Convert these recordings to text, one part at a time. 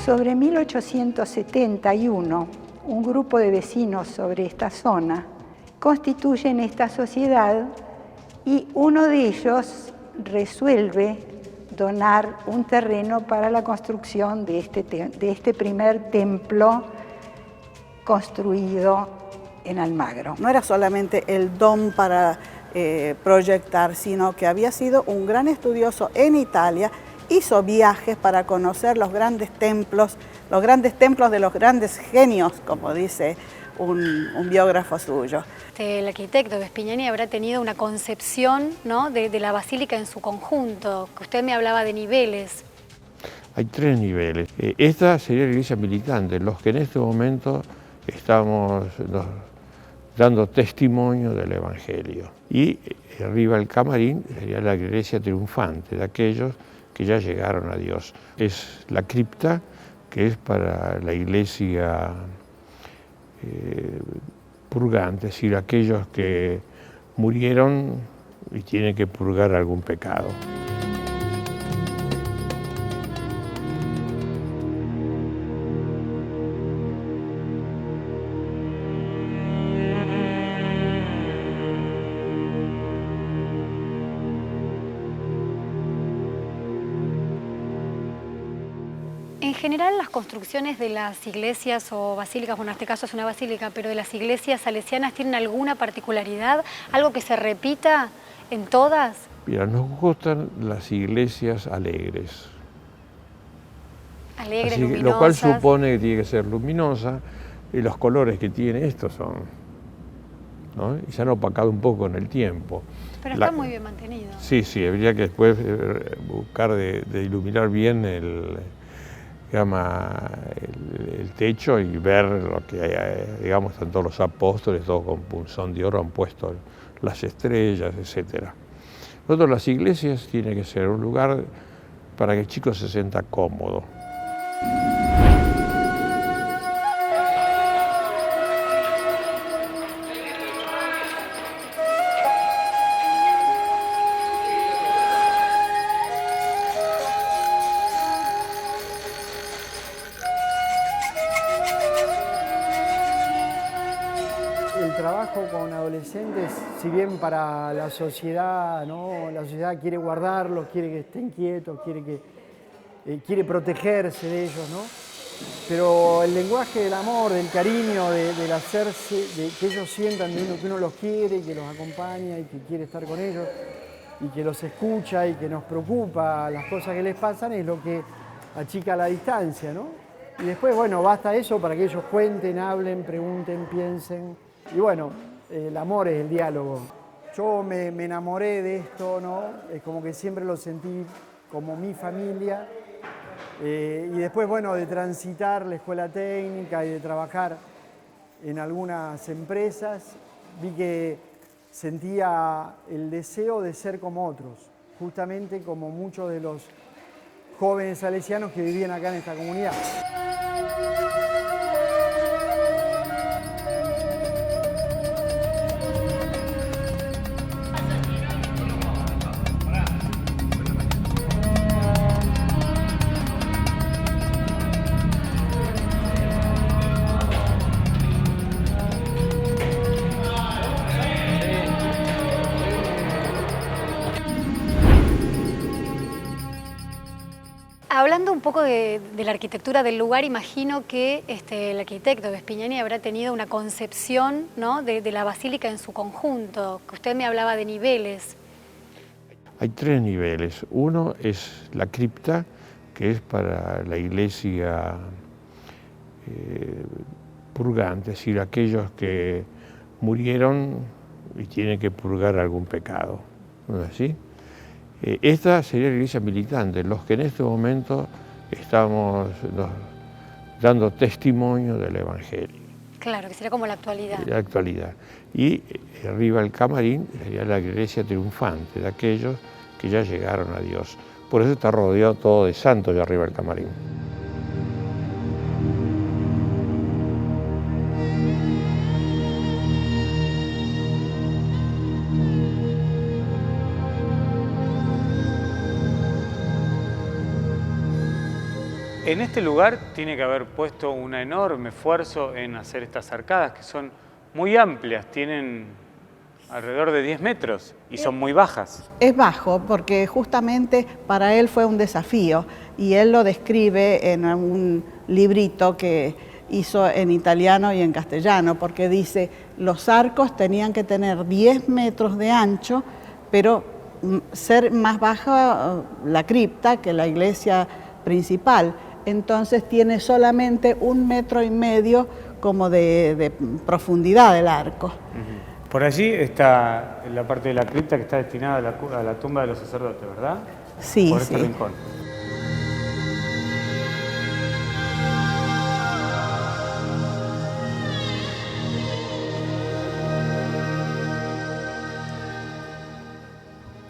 Sobre 1871, un grupo de vecinos sobre esta zona constituyen esta sociedad y uno de ellos resuelve donar un terreno para la construcción de este primer templo construido en Almagro. No era solamente el don para proyectar, sino que había sido un gran estudioso en Italia, hizo viajes para conocer los grandes templos de los grandes genios, como dice un biógrafo suyo. El arquitecto Vespignani habrá tenido una concepción, ¿no?, de la basílica en su conjunto, que usted me hablaba de niveles. Hay 3 niveles. Esta sería la iglesia militante, los que en este momento estamos dando testimonio del Evangelio. Y arriba el camarín sería la iglesia triunfante, de aquellos que ya llegaron a Dios. Es la cripta, que es para la iglesia purgante, es decir, aquellos que murieron y tienen que purgar algún pecado. En general, las construcciones de las iglesias o basílicas, bueno, en este caso es una basílica, pero de las iglesias salesianas, ¿tienen alguna particularidad? ¿Algo que se repita en todas? Mira, nos gustan las iglesias alegres. Alegres, luminosas. Lo cual supone que tiene que ser luminosa, y los colores que tiene esto son, ¿no? Y se han opacado un poco en el tiempo. Pero está muy bien mantenido. Sí, habría que después buscar de iluminar bien el techo y ver lo que, digamos, están todos los apóstoles, todos con punzón de oro han puesto las estrellas, etc. Nosotros, las iglesias tienen que ser un lugar para que el chico se sienta cómodo. El trabajo con adolescentes, si bien para la sociedad, ¿no?, la sociedad quiere guardarlos, quiere que estén quietos, quiere protegerse de ellos, ¿no? Pero el lenguaje del amor, del cariño, del hacerse, de que ellos sientan que uno los quiere, que los acompaña y que quiere estar con ellos y que los escucha y que nos preocupa las cosas que les pasan, es lo que achica la distancia, ¿no? Y después, bueno, basta eso para que ellos cuenten, hablen, pregunten, piensen. Y bueno, el amor es el diálogo. Yo me enamoré de esto, ¿no? Es como que siempre lo sentí como mi familia. Y después, bueno, de transitar la escuela técnica y de trabajar en algunas empresas, vi que sentía el deseo de ser como otros, justamente como muchos de los jóvenes salesianos que vivían acá en esta comunidad. Hablando un poco de la arquitectura del lugar, imagino que el arquitecto Vespignani habrá tenido una concepción, ¿no?, de la basílica en su conjunto, que usted me hablaba de niveles. Hay 3 niveles. Uno es la cripta, que es para la iglesia purgante, es decir, aquellos que murieron y tienen que purgar algún pecado, ¿no es así? Esta sería la iglesia militante, los que en este momento estamos dando testimonio del Evangelio. Claro, que sería como la actualidad. La actualidad. Y arriba el camarín sería la iglesia triunfante, de aquellos que ya llegaron a Dios. Por eso está rodeado todo de santos de arriba el camarín. En este lugar tiene que haber puesto un enorme esfuerzo en hacer estas arcadas que son muy amplias, tienen alrededor de 10 metros y son muy bajas. Es bajo porque justamente para él fue un desafío y él lo describe en un librito que hizo en italiano y en castellano, porque dice los arcos tenían que tener 10 metros de ancho, pero ser más baja la cripta que la iglesia principal. Entonces tiene solamente 1,5 metros como de profundidad del arco. Por allí está la parte de la cripta que está destinada a la tumba de los sacerdotes, ¿verdad? Sí, por este sí. rincón.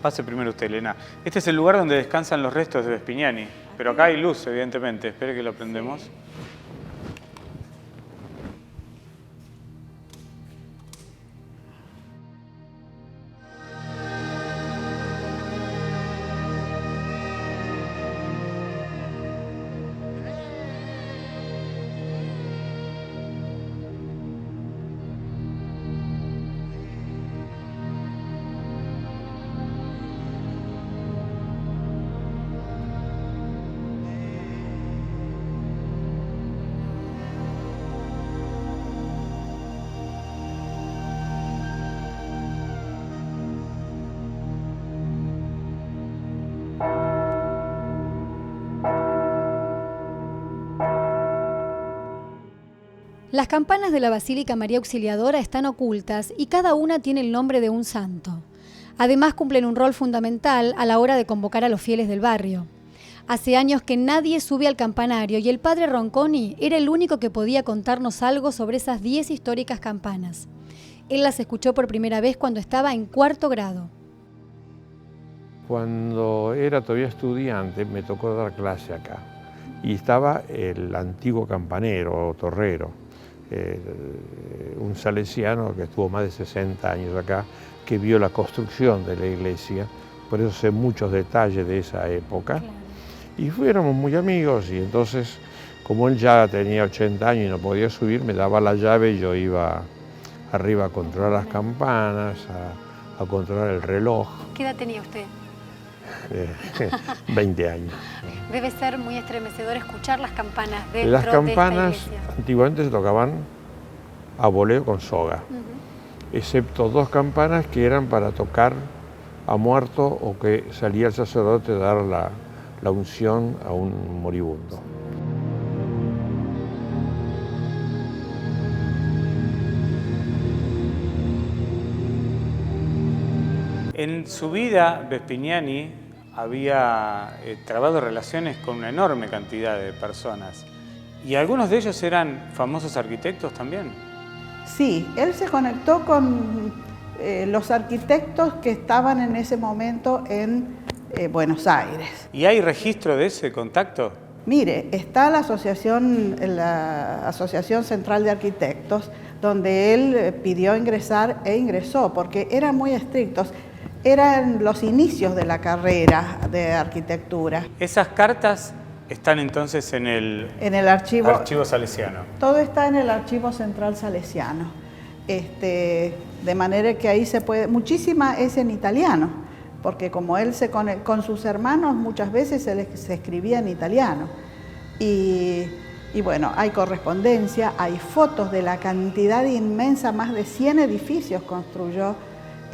Pase primero usted, Elena. Este es el lugar donde descansan los restos de Vespignani, pero acá hay luz, evidentemente. Espere que lo prendemos. Las campanas de la Basílica María Auxiliadora están ocultas y cada una tiene el nombre de un santo. Además cumplen un rol fundamental a la hora de convocar a los fieles del barrio. Hace años que nadie sube al campanario y el padre Ronconi era el único que podía contarnos algo sobre esas 10 históricas campanas. Él las escuchó por primera vez cuando estaba en 4º grado. Cuando era todavía estudiante me tocó dar clase acá y estaba el antiguo campanero o torrero, un salesiano que estuvo más de 60 años acá, que vio la construcción de la iglesia, por eso sé muchos detalles de esa época. Claro. Y fuéramos muy amigos y entonces, como él ya tenía 80 años y no podía subir, me daba la llave y yo iba arriba a controlar las campanas, a controlar el reloj. ¿Qué edad tenía usted? 20 años. Debe ser muy estremecedor escuchar las campanas dentro Las campanas de esta iglesia. antiguamente se tocaban a voleo con soga, excepto 2 campanas que eran para tocar a muerto o que salía el sacerdote a dar la unción a un moribundo. En su vida, Vespignani había trabado relaciones con una enorme cantidad de personas. ¿Y algunos de ellos eran famosos arquitectos también? Sí, él se conectó con los arquitectos que estaban en ese momento en Buenos Aires. ¿Y hay registro de ese contacto? Mire, está la Asociación Central de Arquitectos, donde él pidió ingresar e ingresó, porque eran muy estrictos. Eran los inicios de la carrera de arquitectura. Esas cartas están entonces en el archivo salesiano. Todo está en el Archivo Central Salesiano. De manera que ahí se puede... Muchísima es en italiano, porque como él con sus hermanos muchas veces se escribía en italiano. Y bueno, hay correspondencia, hay fotos de la cantidad inmensa, más de 100 edificios construyó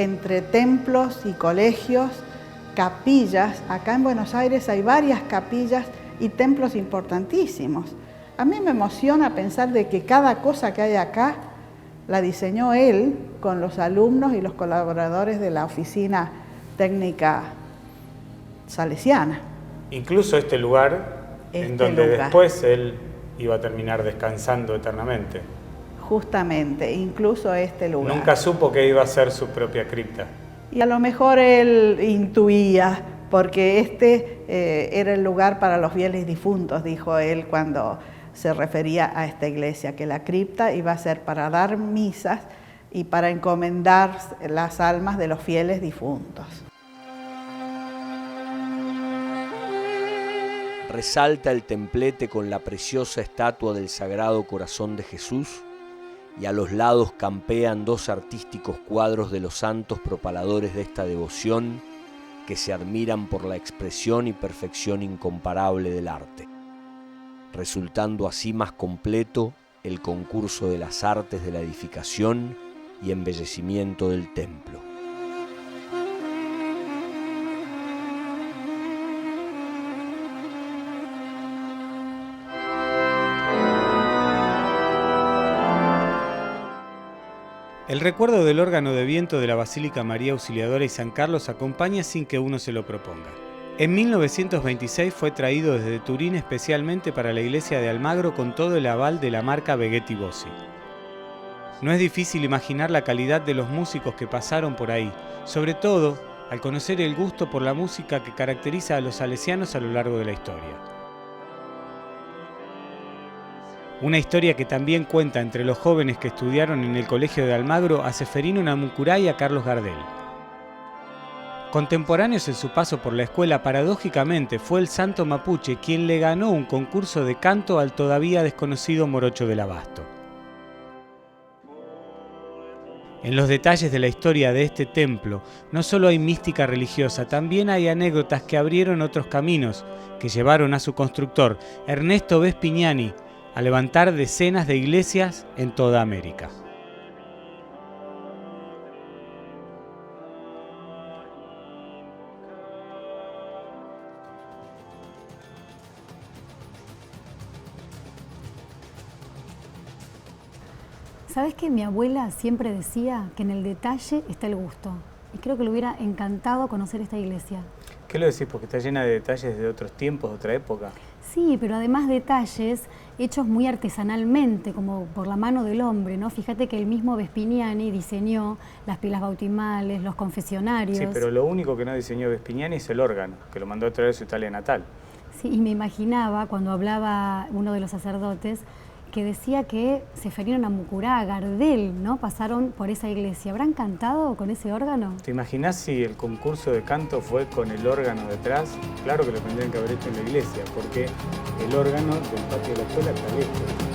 entre templos y colegios, capillas. Acá en Buenos Aires hay varias capillas y templos importantísimos. A mí me emociona pensar de que cada cosa que hay acá la diseñó él con los alumnos y los colaboradores de la oficina técnica salesiana. Incluso este lugar en donde después él iba a terminar descansando eternamente. Justamente, incluso este lugar. Nunca supo que iba a ser su propia cripta. Y a lo mejor él intuía, porque era el lugar para los fieles difuntos, dijo él cuando se refería a esta iglesia, que la cripta iba a ser para dar misas y para encomendar las almas de los fieles difuntos. resalta el templete con la preciosa estatua del Sagrado Corazón de Jesús y a los lados campean dos artísticos cuadros de los santos propaladores de esta devoción que se admiran por la expresión y perfección incomparable del arte, resultando así más completo el concurso de las artes de la edificación y embellecimiento del templo. El recuerdo del órgano de viento de la Basílica María Auxiliadora y San Carlos acompaña sin que uno se lo proponga. En 1926 fue traído desde Turín especialmente para la iglesia de Almagro con todo el aval de la marca Beghetti Bossi. No es difícil imaginar la calidad de los músicos que pasaron por ahí, sobre todo al conocer el gusto por la música que caracteriza a los salesianos a lo largo de la historia. Una historia que también cuenta entre los jóvenes que estudiaron en el Colegio de Almagro a Seferino Namuncurá y a Carlos Gardel. Contemporáneos en su paso por la escuela, paradójicamente fue el santo mapuche quien le ganó un concurso de canto al todavía desconocido Morocho del Abasto. En los detalles de la historia de este templo no solo hay mística religiosa, también hay anécdotas que abrieron otros caminos que llevaron a su constructor, Ernesto Vespignani, a levantar decenas de iglesias en toda América. ¿Sabes que mi abuela siempre decía que en el detalle está el gusto? Y creo que le hubiera encantado conocer esta iglesia. ¿Qué lo decís? ¿Porque está llena de detalles de otros tiempos, de otra época? Sí, pero además detalles hechos muy artesanalmente, como por la mano del hombre, ¿no? Fíjate que el mismo Vespignani diseñó las pilas bautismales, los confesionarios. Sí, pero lo único que no diseñó Vespignani es el órgano, que lo mandó a traer de su Italia natal. Sí, y me imaginaba cuando hablaba uno de los sacerdotes que decía que Seferino Namuncurá, Gardel, ¿no? Pasaron por esa iglesia. ¿Habrán cantado con ese órgano? ¿Te imaginás si el concurso de canto fue con el órgano detrás? Claro que lo tendrían que haber hecho en la iglesia, porque el órgano del patio de la escuela está lejos.